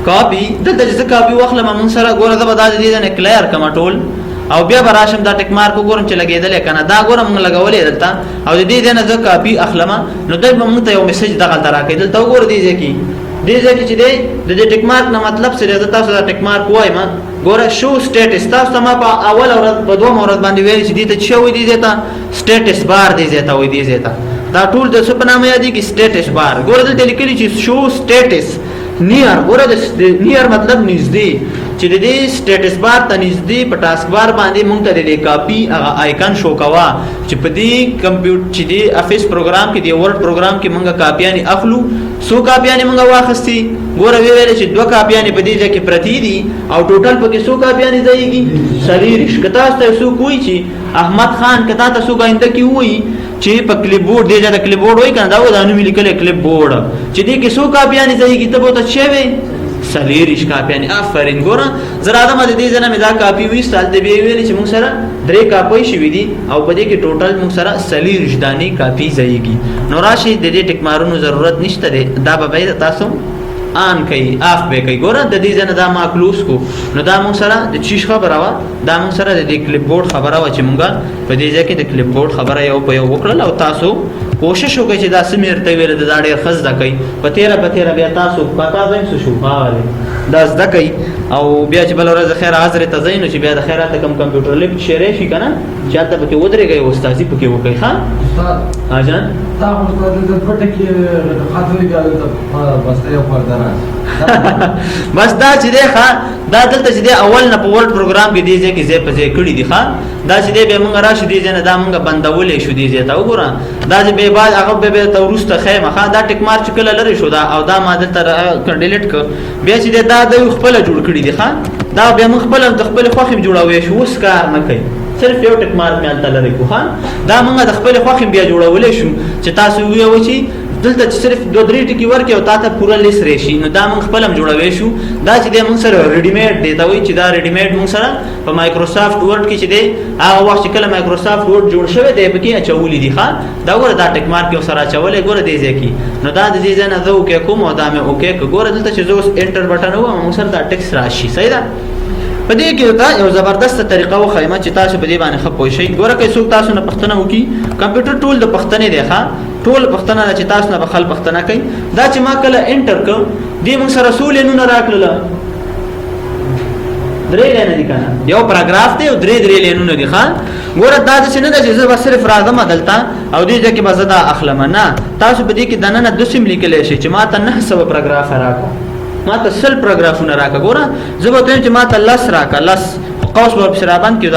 کاپی دلته چې کاپی واخلم موږ سره ګوره دا به دا دې نه کلیر کما ټول او بیا براشم دا ټیک مارک ګورم چې لګیدل کنه دا ګورم موږ لګولې دلته او دې نه زه کاپی اخلم نو دای موږ ته یو میسج دغه تراکې دلته ګور دې ځکه دې ځکه چې دې ټیک مارک نه مطلب څه دی تاسو دا ټیک مارک وایم ګوره شو سټیټس تاسو ما په اول ورځ په دوه ورځ باندې ویل چې دې ته شو دې ته سټیټس بار دې ته وې دې ته دا ټول د څه په نامه یادي کې سټیټس بار ګوره دلته لیکلي چې شو سټیټس نیر ګوره د نیر مطلب نږدې چې د دې سټیټس بار ته نږدې په ټاسک بار باندې مونږ ته د کاپی هغه آیکن شو کوا چې په دې کمپیوټر چې د افیس پروګرام کې د ورډ پروګرام کې مونږه کاپیانې اخلو سو کاپیانې مونږه واخستي ګوره ویل چې دوه کاپیانې په دې ځای کې پرتی دي او ټوټل پکې سو کاپیانې ځایږي سلیریش کتا ته سو کوی چې احمد خان کتا ته سو غاینده کې وای چې په کلیپ بورډ دی چې کلیپ بورډ وای کنه دا و دانو ملي کله کلیپ بورډ چې دې کې سو کاپیانې ځایږي ته به ته شوي سلیریش کاپیانې افرین ګوره زرا ادم د دې ځنه مې دا کاپی وېستل دی ویل چې موږ سره درې کاپی شوې دي او په دې کې ټوټل موږ سره سلیریش دانی کاپی ځایږي نو راشي د دې ټیکمارونو ضرورت نشته دا به تاسو آن کوي اف به کوي ګوره د دې ځنه دا ما کلوز کو نو دا موږ سره د چیش خبره وا دا موږ سره د کلیپ بورډ خبره وا چې موږ په دې ځکه د کلیپ بورډ خبره یو په یو وکړل او تاسو کوشش وکړئ چې دا سمیر ته ویل د ډېر خز د کوي په تیرا بیا تاسو پتا زم شو حواله دا زده کوي او بیا چې بل ورځ خیر حاضر ته زینو چې بیا د خیرات کم کمپیوټر لیب شریک شي کنه چې ته پکې ودرېږي او استاد پکې وکړي ها اجان تا خو د پټه کې خاطرې غواړم بس یو فردانه بس دا چې دی ښا دا دلته چې دی اول نه په ورډ پروګرام کې دی چې زه په ځای کړی دی ښا دا چې دی به مونږ راشي دی نه دا مونږ بندولې شو دی ته وګوره دا چې به بعد هغه به ته ورسته خیمه ښا دا ټیک مارک کله لري شو دا او دا ما دلته ډیلیټ ک بیا چې دا د خپل جوړ کړی دی ښا دا به مونږ خپل د خپل خوخم جوړاوې شو وس کار نه کوي صرف یو ټیک مارک مې الته لري کو ښا دا مونږ د خپل خوخم بیا جوړولې شو چې تاسو ویو چې دلته صرف 2-3 ټکی ورکې او تاسو پورا لیست راشي نو دا موږ خپلم جوړوي شو دا چې د موږ سره ریډیمیډ دی دا وایي چې دا ریډیمیډ موږ سره په مایکروسافټ ورډ کې چې دی هغه وخت چې کله مایکروسافټ ورډ جوړ شوی دی پکې اچولې دي ښا دا ګوره دا ټک مارک یو سره اچولې ګوره دی ځکه نو دا د دې ځنه زه اوکې کوم او دا مې اوکې ګوره دلته چې زه انټر بټن ووم موږ سره دا ټکس راشي صحیح ده په دې کې دا یو زبردست طریقه و خیمه چې تاسو په دې باندې خپوي شي ګوره کې څوک تاسو نه پښتنه وکي کمپیوټر ټول د پښتنې دی ښا ټول پښتنه چې تاسو نه بخل پښتنه کوي دا چې ما کله انټر کوم دې موږ سره رسول نه راکړل درې لینه دي کنه یو پاراګراف دی او درې لینونه دي ښا ګوره دا چې نه د چې زه صرف راځم دلته او دې ځکه به زدا اخلم نه تاسو په دې کې دنه د سیم لیکل شي چې ما ته 900 پاراګراف راکړه ما ته 100 پاراګرافونه راکړه ګوره زه به ته چې ما ته 10 راکړه 10 قوس په شرابان کې